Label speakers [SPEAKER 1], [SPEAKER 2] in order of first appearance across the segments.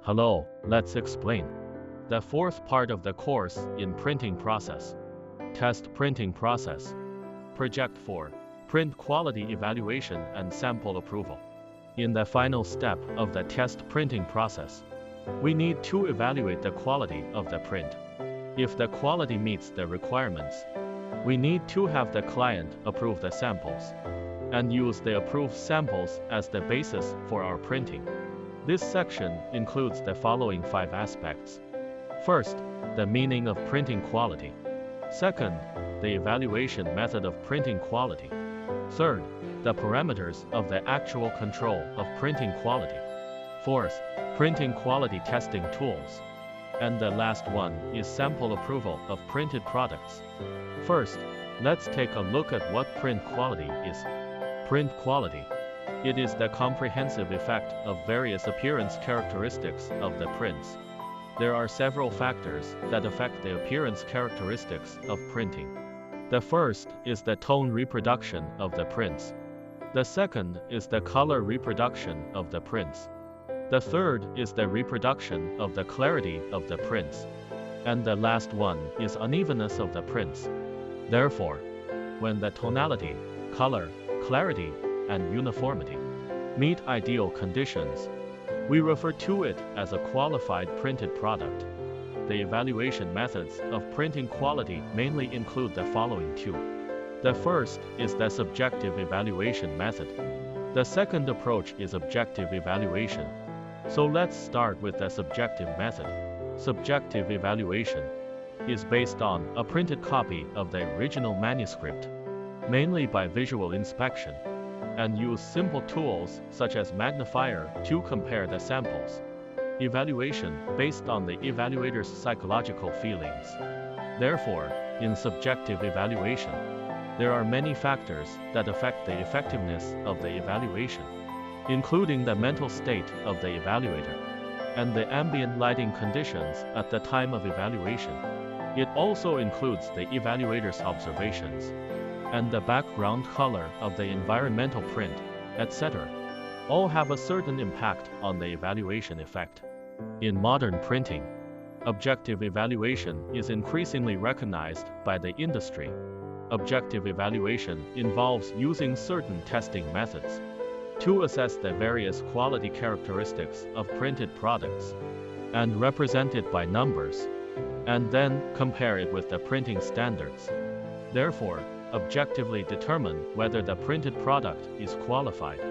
[SPEAKER 1] Hello, let's explain. The fourth part of the course in printing process. Test printing process. Project 4. Print quality evaluation and sample approval. In the final step of the test printing process, we need to evaluate the quality of the print. If the quality meets the requirements, we need to have the client approve the samples and use the approved samples as the basis for our printing. This section includes the following 5 aspects. First, the meaning of printing quality. Second, the evaluation method of printing quality. Third, the parameters of the actual control of printing quality. Fourth, printing quality testing tools. And the last one is sample approval of printed products. First, let's take a look at what print quality is. Print quality. It is the comprehensive effect of various appearance characteristics of the prints. There are several factors that affect the appearance characteristics of printing. The first is the tone reproduction of the prints. The second is the color reproduction of the prints. The third is the reproduction of the clarity of the prints. And the last one is unevenness of the prints. Therefore, when the tonality, color, clarity, and uniformity meet ideal conditions, we refer to it as a qualified printed product. The evaluation methods of printing quality mainly include the following 2. The first is the subjective evaluation method. The second approach is objective evaluation. So let's start with the subjective method. Subjective evaluation is based on a printed copy of the original manuscript, mainly by visual inspection, and use simple tools such as magnifier to compare the samples. Evaluation based on the evaluator's psychological feelings. Therefore, in subjective evaluation, there are many factors that affect the effectiveness of the evaluation, including the mental state of the evaluator and the ambient lighting conditions at the time of evaluation. It also includes the evaluator's observations and the background color of the environmental print, etc. All have a certain impact on the evaluation effect. In modern printing, objective evaluation is increasingly recognized by the industry. Objective evaluation involves using certain testing methods to assess the various quality characteristics of printed products and represent it by numbers, and then compare it with the printing standards. Therefore, objectively determine whether the printed product is qualified.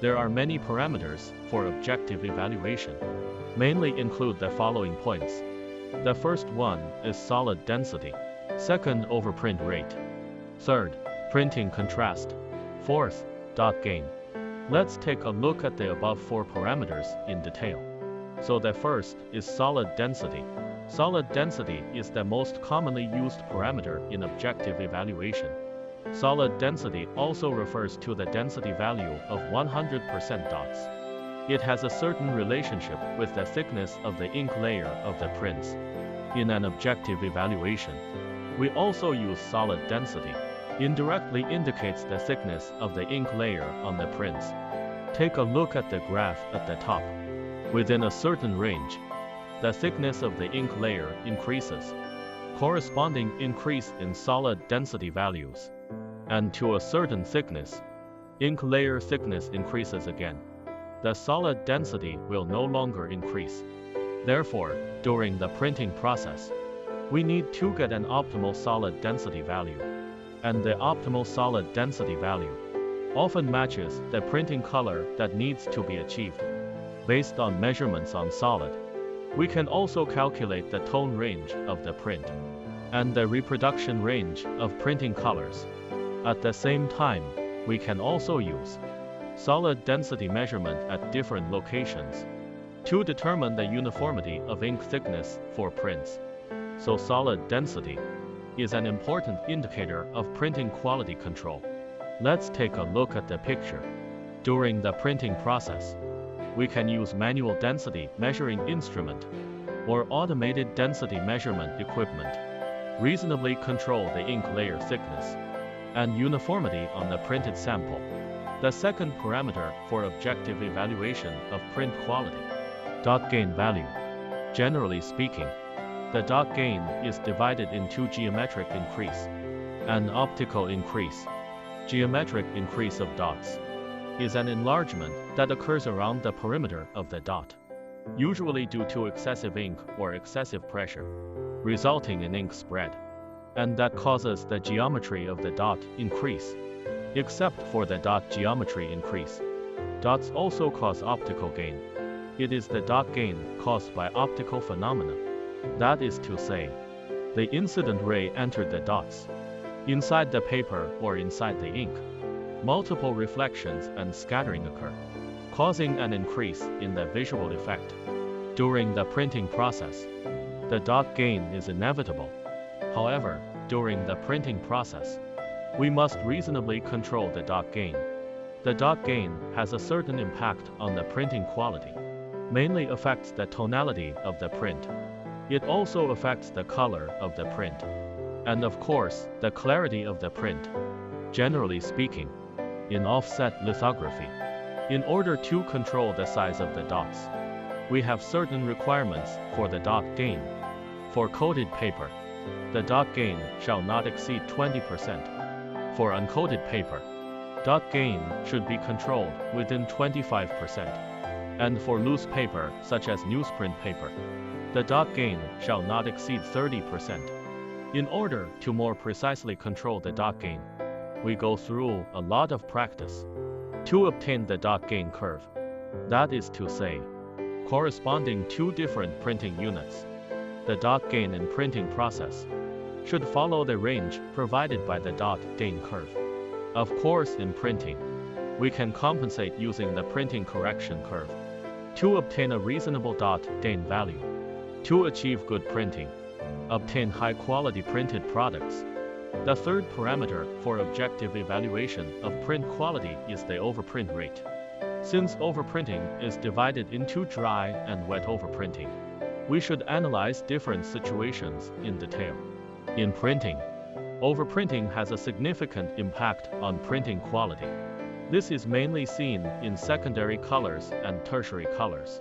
[SPEAKER 1] There are many parameters for objective evaluation, mainly include the following points. The first one is solid density. Second, overprint rate. Third, printing contrast. Fourth, dot gain. Let's take a look at the above 4 parameters in detail. So the first is solid density. Solid density is the most commonly used parameter in objective evaluation. Solid density also refers to the density value of 100% dots. It has a certain relationship with the thickness of the ink layer of the prints. In an objective evaluation, we also use solid density. Indirectly indicates the thickness of the ink layer on the prints. Take a look at the graph at the top. Within a certain range, the thickness of the ink layer increases, corresponding increase in solid density values. And to a certain thickness, ink layer thickness increases again. The solid density will no longer increase. Therefore, during the printing process, we need to get an optimal solid density value. And the optimal solid density value often matches the printing color that needs to be achieved. Based on measurements on solid, we can also calculate the tone range of the print and the reproduction range of printing colors. At the same time, we can also use solid density measurement at different locations to determine the uniformity of ink thickness for prints. So solid density is an important indicator of printing quality control. Let's take a look at the picture. During the printing process, we can use manual density measuring instrument or automated density measurement equipment. Reasonably control the ink layer thickness and uniformity on the printed sample. The second parameter for objective evaluation of print quality Dot gain value. Generally speaking, the dot gain is divided into geometric increase and optical increase. Geometric increase of dots is an enlargement that occurs around the perimeter of the dot, usually due to excessive ink or excessive pressure, resulting in ink spread, and that causes the geometry of the dot increase. Except for the dot geometry increase, dots also cause optical gain. It is the dot gain caused by optical phenomena. That is to say, the incident ray entered the dots, inside the paper or inside the ink. Multiple reflections and scattering occur, causing an increase in the visual effect. During the printing process, the dot gain is inevitable. However, during the printing process, we must reasonably control the dot gain. The dot gain has a certain impact on the printing quality, mainly affects the tonality of the print. It also affects the color of the print, and of course, the clarity of the print. Generally speaking, in offset lithography, in order to control the size of the dots, we have certain requirements for the dot gain. For coated paper, the dot gain shall not exceed 20%. For uncoated paper, dot gain should be controlled within 25%. And for loose paper, such as newsprint paper, the dot gain shall not exceed 30%. In order to more precisely control the dot gain, we go through a lot of practice to obtain the dot gain curve. That is to say, corresponding to different printing units, the dot gain in printing process should follow the range provided by the dot gain curve. Of course, in printing, we can compensate using the printing correction curve to obtain a reasonable dot gain value. To achieve good printing, obtain high-quality printed products. The third parameter for objective evaluation of print quality is the overprint rate. Since overprinting is divided into dry and wet overprinting, we should analyze different situations in detail. In printing, overprinting has a significant impact on printing quality. This is mainly seen in secondary colors and tertiary colors.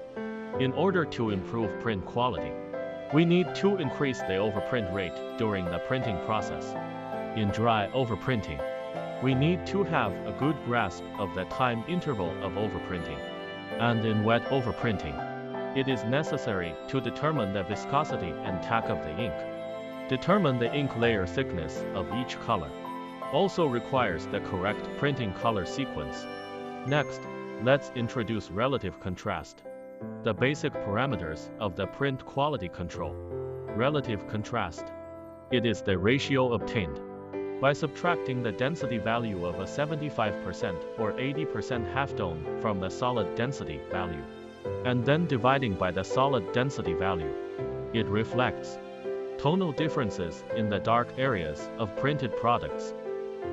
[SPEAKER 1] In order to improve print quality, we need to increase the overprint rate during the printing process. In dry overprinting, we need to have a good grasp of the time interval of overprinting. And in wet overprinting, it is necessary to determine the viscosity and tack of the ink. Determine the ink layer thickness of each color. Also requires the correct printing color sequence. Next, let's introduce relative contrast, the basic parameters of the print quality control. Relative contrast. It is the ratio obtained by subtracting the density value of a 75% or 80% halftone from the solid density value, and then dividing by the solid density value. It reflects tonal differences in the dark areas of printed products.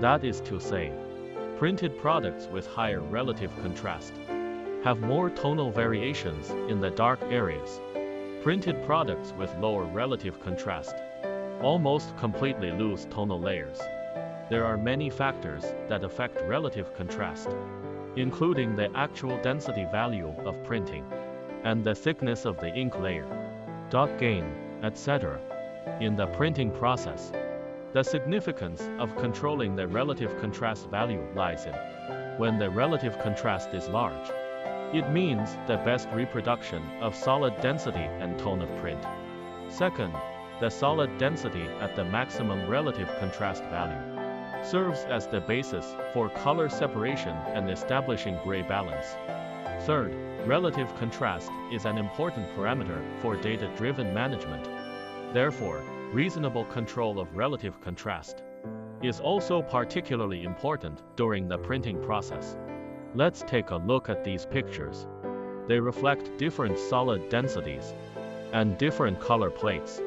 [SPEAKER 1] That is to say, printed products with higher relative contrast have more tonal variations in the dark areas. Printed products with lower relative contrast almost completely lose tonal layers. There are many factors that affect relative contrast, including the actual density value of printing, and the thickness of the ink layer, dot gain, etc. In the printing process, the significance of controlling the relative contrast value lies in when the relative contrast is large. It means the best reproduction of solid density and tone of print. Second, the solid density at the maximum relative contrast value serves as the basis for color separation and establishing gray balance. Third, relative contrast is an important parameter for data-driven management. Therefore, reasonable control of relative contrast is also particularly important during the printing process. Let's take a look at these pictures. They reflect different solid densities and different color plates,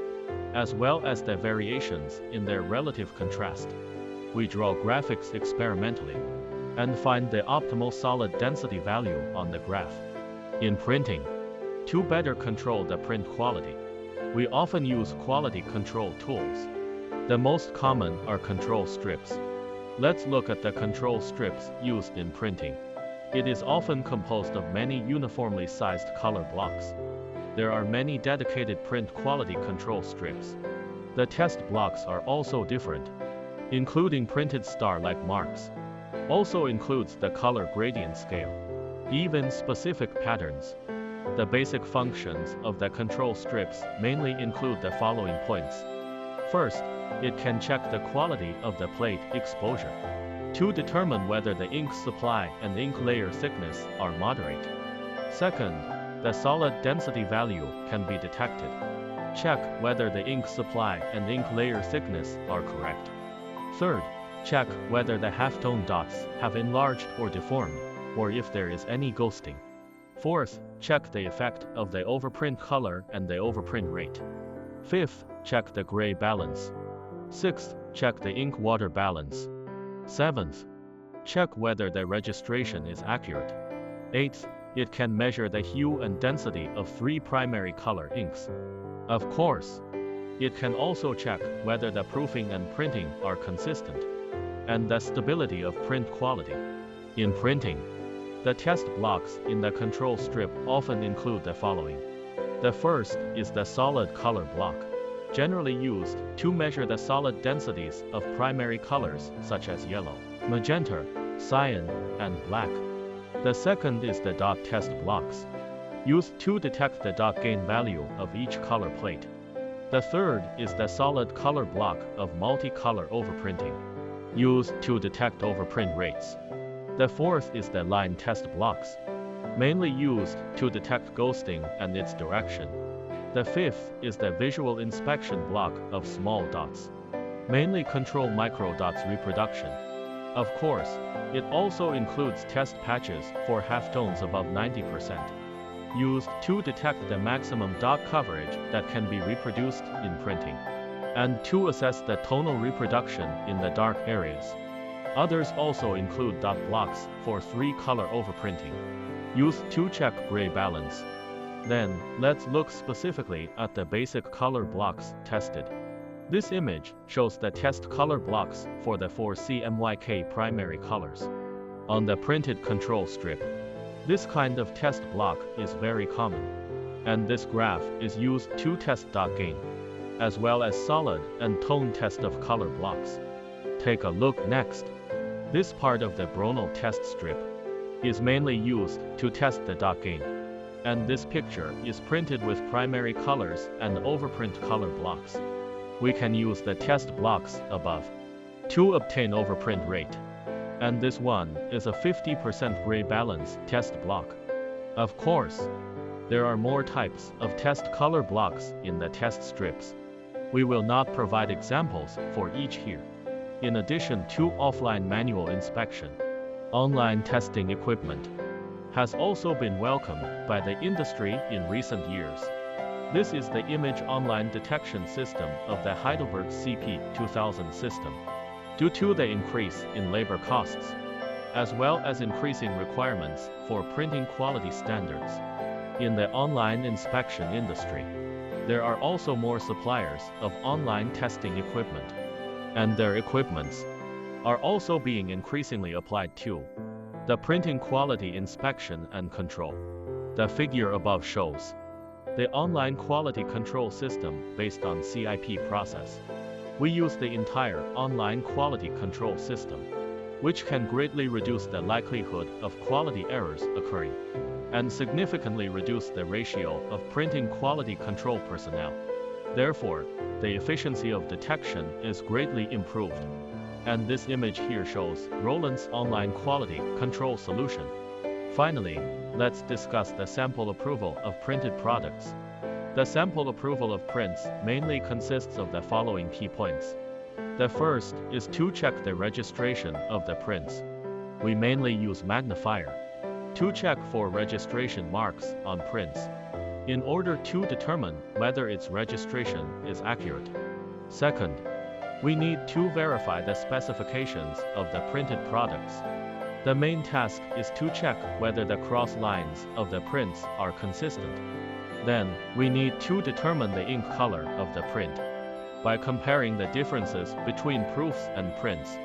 [SPEAKER 1] as well as the variations in their relative contrast. We draw graphics experimentally and find the optimal solid density value on the graph. In printing, to better control the print quality, we often use quality control tools. The most common are control strips. Let's look at the control strips used in printing. It is often composed of many uniformly sized color blocks. There are many dedicated print quality control strips. The test blocks are also different, including printed star-like marks. Also includes the color gradient scale, even specific patterns. The basic functions of the control strips mainly include the following points. First, it can check the quality of the plate exposure to determine whether the ink supply and ink layer thickness are moderate. Second, the solid density value can be detected. Check whether the ink supply and ink layer thickness are correct. Third, check whether the halftone dots have enlarged or deformed, or if there is any ghosting. Fourth, check the effect of the overprint color and the overprint rate. Fifth, check the gray balance. Sixth, check the ink-water balance. Seventh, check whether the registration is accurate. Eighth, it can measure the hue and density of 3 primary color inks. Of course, it can also check whether the proofing and printing are consistent, and the stability of print quality. In printing, the test blocks in the control strip often include the following. The first is the solid color block, generally used to measure the solid densities of primary colors such as yellow, magenta, cyan, and black. The second is the dot test blocks, used to detect the dot gain value of each color plate. The third is the solid color block of multicolor overprinting, used to detect overprint rates. The fourth is the line test blocks, mainly used to detect ghosting and its direction. The fifth is the visual inspection block of small dots, mainly control microdots reproduction. Of course, it also includes test patches for halftones above 90%, used to detect the maximum dot coverage that can be reproduced in printing, and to assess the tonal reproduction in the dark areas. Others also include dot blocks for 3-color overprinting, used to check gray balance. Then, let's look specifically at the basic color blocks tested. This image shows the test color blocks for the 4 CMYK primary colors. On the printed control strip, this kind of test block is very common, and this graph is used to test dot gain, as well as solid and tone test of color blocks. Take a look next. This part of the Bronal test strip is mainly used to test the dot gain, and this picture is printed with primary colors and overprint color blocks. We can use the test blocks above to obtain overprint rate, and this one is a 50% gray balance test block. Of course, there are more types of test color blocks in the test strips. We will not provide examples for each here. In addition to offline manual inspection, online testing equipment has also been welcomed by the industry in recent years. This is the image online detection system of the Heidelberg CP2000 system. Due to the increase in labor costs, as well as increasing requirements for printing quality standards in the online inspection industry, there are also more suppliers of online testing equipment, and their equipments are also being increasingly applied to the printing quality inspection and control. The figure above shows the online quality control system based on CIP process. We use the entire online quality control system, which can greatly reduce the likelihood of quality errors occurring, and significantly reduce the ratio of printing quality control personnel. Therefore, the efficiency of detection is greatly improved. And this image here shows Roland's online quality control solution. Finally, let's discuss the sample approval of printed products. The sample approval of prints mainly consists of the following key points. The first is to check the registration of the prints. We mainly use magnifier to check for registration marks on prints, in order to determine whether its registration is accurate. Second, we need to verify the specifications of the printed products. The main task is to check whether the cross lines of the prints are consistent. Then, we need to determine the ink color of the print by comparing the differences between proofs and prints.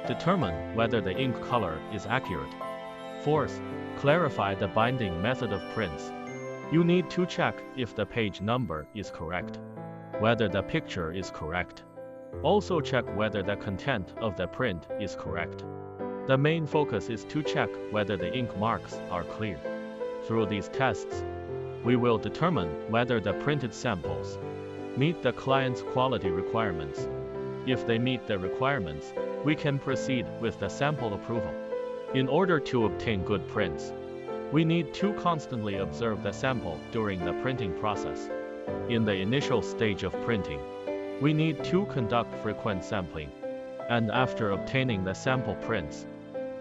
[SPEAKER 1] Determine whether the ink color is accurate. Fourth, clarify the binding method of prints. You need to check if the page number is correct, whether the picture is correct. Also check whether the content of the print is correct. The main focus is to check whether the ink marks are clear. Through these tests, we will determine whether the printed samples meet the client's quality requirements. If they meet the requirements, we can proceed with the sample approval. In order to obtain good prints, we need to constantly observe the sample during the printing process. In the initial stage of printing, we need to conduct frequent sampling, and after obtaining the sample prints,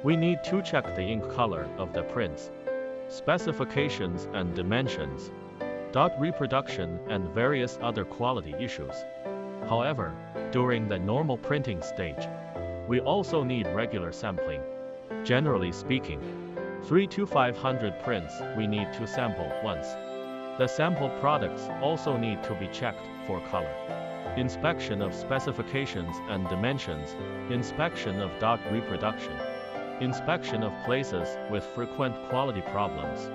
[SPEAKER 1] we need to check the ink color of the prints, specifications and dimensions, dot reproduction and various other quality issues. However, during the normal printing stage, we also need regular sampling. Generally speaking, 300 to 500 prints we need to sample once. The sample products also need to be checked for color, inspection of specifications and dimensions, inspection of dot reproduction, inspection of places with frequent quality problems,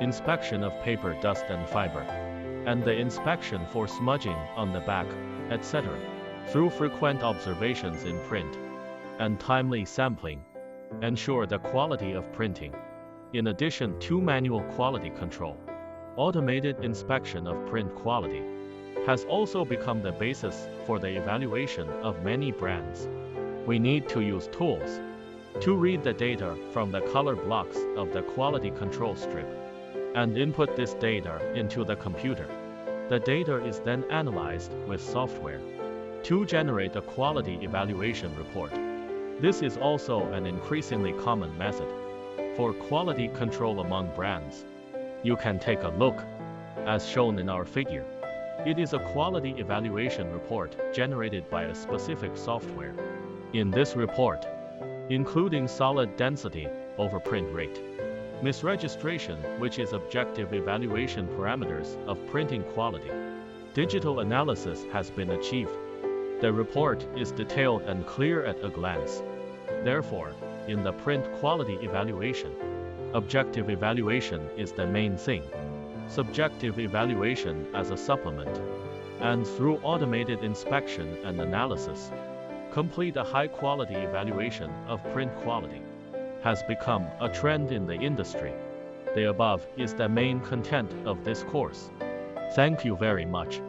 [SPEAKER 1] inspection of paper dust and fiber, and the inspection for smudging on the back, etc. Through frequent observations in print and timely sampling, ensure the quality of printing. In addition to manual quality control, automated inspection of print quality has also become the basis for the evaluation of many brands. We need to use tools to read the data from the color blocks of the quality control strip and input this data into the computer. The data is then analyzed with software to generate a quality evaluation report. This is also an increasingly common method for quality control among brands. You can take a look, as shown in our figure. It is a quality evaluation report generated by a specific software. In this report, including solid density over print rate, misregistration, which is objective evaluation parameters of printing quality, digital analysis has been achieved. The report is detailed and clear at a glance. Therefore, in the print quality evaluation, objective evaluation is the main thing, subjective evaluation as a supplement, and through automated inspection and analysis, complete a high-quality evaluation of print quality has become a trend in the industry. The above is the main content of this course. Thank you very much.